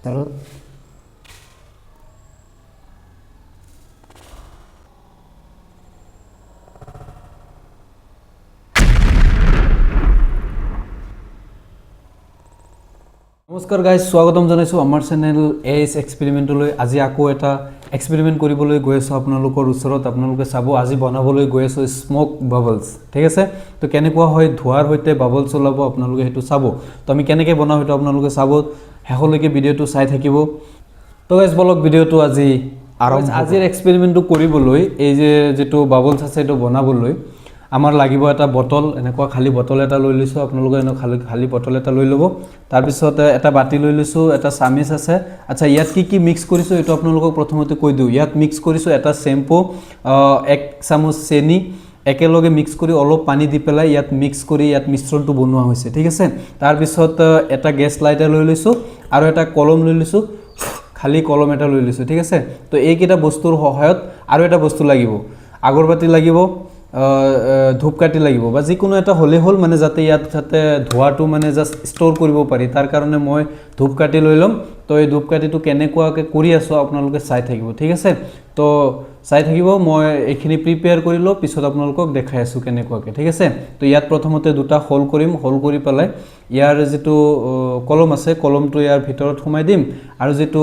চলো নমস্কাৰ গাইজ স্বাগতম জনাইছোঁ আমাৰ চেনেল এএছ এক্সপেৰিমেণ্টলৈ আজি আকৌ এটা এক্সপেৰিমেণ্ট কৰিবলৈ গৈ আছোঁ আপোনালোকৰ ওচৰত আপোনালোকে চাব আজি বনাবলৈ গৈ আছোঁ স্মোক বাবলছ ঠিক আছে তো কেনেকুৱা হয় ধোঁৱাৰ সৈতে বাবলছ ওলাব আপোনালোকে সেইটো চাব তো আমি কেনেকৈ বনাওঁ সেইটো আপোনালোকে চাব শেষলৈকে ভিডিঅ'টো চাই থাকিব তো গাইজ বলক ভিডিঅ'টো আজি আৰম্ভ আজিৰ এক্সপেৰিমেণ্টটো কৰিবলৈ এই যে যেটো বাবলছ আছে সেইটো বনাবলৈ আমাৰ লাগিব এটা বটল এনেকুৱা খালি বটল এটা লৈ লৈছো আপোনালোকে এনে খালি বটল এটা লৈ লব তাৰ পিছত এটা বাটি লৈ লৈছো এটা চামিজ আছে আচ্ছা ইয়াত কি মিক্স কৰিছো এটো আপোনালোকক প্ৰথমতে কৈ দিও ইয়াত মিক্স কৰিছো এটা শ্যাম্পু এক চামুচ চেনি একেলগে মিক্স কৰি অলপ পানী দি পেলাই ইয়াত মিক্স কৰি ইয়াত মিশ্ৰণটো বনোৱা হৈছে ঠিক আছে তাৰ পিছত এটা গ্যাস লাইটাৰ লৈ লৈছো আৰু এটা কলম লৈ লৈছো খালি কলম এটা লৈ লৈছো ঠিক আছে তো এইকেইটা বস্তুৰ সহায়ত আৰু এটা বস্তু লাগিব আগৰবাতি লাগিব ধূপকাঠি লাগিব বা যিকোনো এটা হলে হল মানে যাতে ইয়াত যাতে ধোৱাটো মানে জাস্ট ষ্টৰ কৰিব পাৰি তাৰ কাৰণে মই ধূপকাঠি লৈ লম তো এই ধূপকাঠিটো কেনেকুৱাকে কৰি আছো আপোনালোকে চাই থাকিব ঠিক আছে তো চাই থাকিব মই এইখিনি প্ৰিপেয়াৰ কৰি ল পিছত আপোনালোকক দেখাই আছো কেনেকুৱাকে ঠিক আছে তো ইয়াত প্ৰথমতে দুটা হোল কৰিম হোল কৰি পেলাই ইয়াৰ যেটো কলম আছে কলমটো ইয়াৰ ভিতৰত সোমাই দিম আৰু যেটো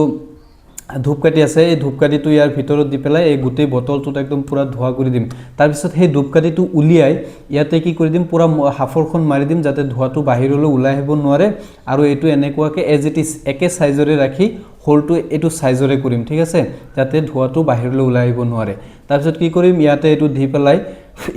ধূপকাঠি আছে এই ধূপকাঠিটো ইয়াৰ ভিতৰত দি পেলাই এই গুটেই বটলটোত একদম পুৰা ধোৱা কৰি দিম তাৰ পিছত সেই ধূপকাঠিটো উলিয়াই ইয়াতে কি কৰি দিম পুৰা হাফৰখন মাৰি দিম যাতে ধোৱাটো বাহিৰলৈ ওলাই আহিব নোৱাৰে আৰু এটো এনেকুৱাকে এজ ইট ইজ একে সাইজৰে ৰাখি হোলটো এটো সাইজৰে কৰিম ঠিক আছে যাতে ধোৱাটো বাহিৰলৈ ওলাই আহিব নোৱাৰে তাৰ পিছত কি কৰিম ইয়াতে এটো দি পেলাই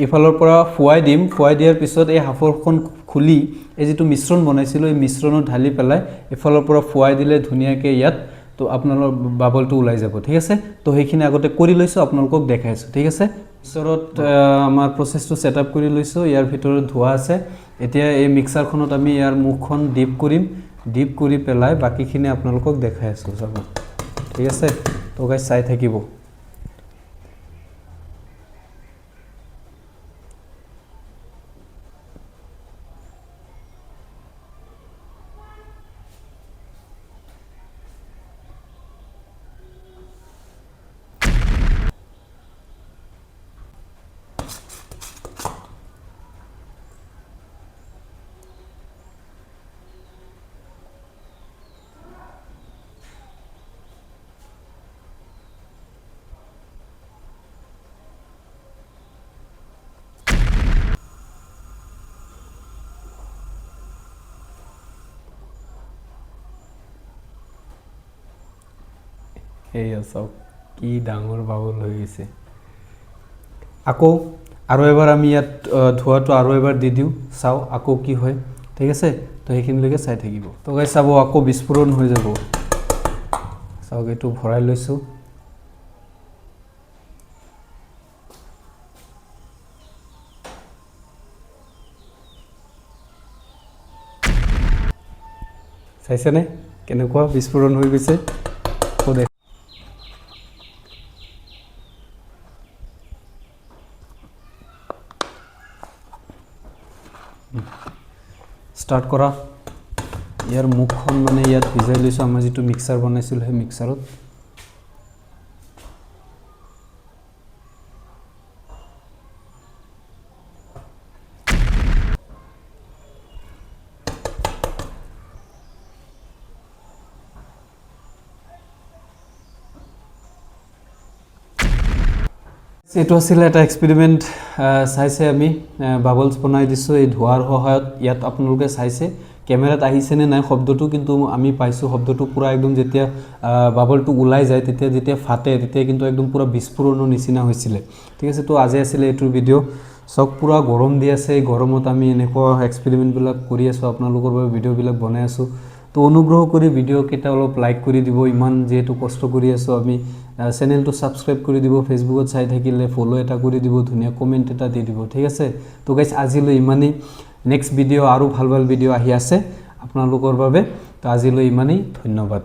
ইফালৰ পৰা ফুৱাই দিম ফুৱাই দিয়াৰ পিছত এই হাফৰখন খুলি এই যেটো মিশ্ৰণ বনাইছিল এই মিশ্ৰণত ঢালি পেলাই ইফালৰ পৰা ফুৱাই দিলে ধুনিয়াকে ইয়াত তো আপোনালোকৰ বাবলটো ওলাই যাব ঠিক আছে তো হেখিনি আগতে কৰি লৈছো আপোনালোকক দেখাইছো ঠিক আছে পিছত আমাৰ প্ৰসেসটো সেটআপ কৰি লৈছো ইয়াৰ ভিতৰত ধোৱা আছে এতিয়া এই মিক্সাৰখনত আমি ইয়াৰ মুখখন ডিপ কৰিম ডিপ কৰি পেলাই বাকিখিনি আপোনালোকক দেখাই আছো চাব ঠিক আছে তো গাইস চাই থাকিব এই সব কি ডাঙৰ বাবল হৈ গৈছে আকৌ আৰু এবাৰ আমি ইয়াত ধোৱাটো আৰু এবাৰ দি দিও চাও আকৌ কি হয় ঠিক আছে তো হেখিনলৈকে চাই থাকিব তো গাইস চাব আকৌ বিস্ফোৰণ হৈ যাব চাও এটো ভৰাই লৈছো চাইছেনে কেনেকুৱা বিস্ফোৰণ হৈ গৈছে স্টাৰ্ট কৰা ইয়াৰ মুখখন মানে ইয়াত ভিজাই লৈছো আমাৰ যেটো মিক্সাৰ বনাইছিল হে মিক্সাৰত এটো আছিল এটা এক্সপেৰিমেন্ট চাইছে আমি বাবলছ বনাই দিছো এই ধোৱাৰ সহায়ত ইয়াত আপোনালোকে চাইছে ক্যামেৰাত আহিছে নে নাই শব্দটো কিন্তু আমি পাইছো শব্দটো পুৰা একদম যেতিয়া বাবলটো ওলাই যায় যেতিয়া ফাটে তেতিয়া কিন্তু একদম পুৰা বিস্ফোৰণৰ নিচিনা হৈছিল ঠিক আছে তো আজি আছিল এটোৰ ভিডিও সব পুৰা গৰম দি আছে এই গৰমত আমি এনেকুৱা এক্সপেৰিমেন্ট বিলাক কৰি আছো আপোনালোকৰ বাবে ভিডিও বিলাক বনাই আছো তো অনুগ্ৰহ কৰি ভিডিও কেটা অলপ লাইক কৰি দিব ইমান যেটো কষ্ট কৰি আছো আমি চেনেলটো সাবস্ক্ৰাইব কৰি দিব ফেসবুকত চাই থাকিলে ফলো এটা কৰি দিব ধুনিয়া কমেন্ট এটা দি দিব ঠিক আছে তো গাইস আজিলৈ ইমানেই নেক্সট ভিডিও আৰু ভাল ভাল ভিডিও আহি আছে আপোনালোকৰ বাবে তো আজিলৈ ইমানেই ধন্যবাদ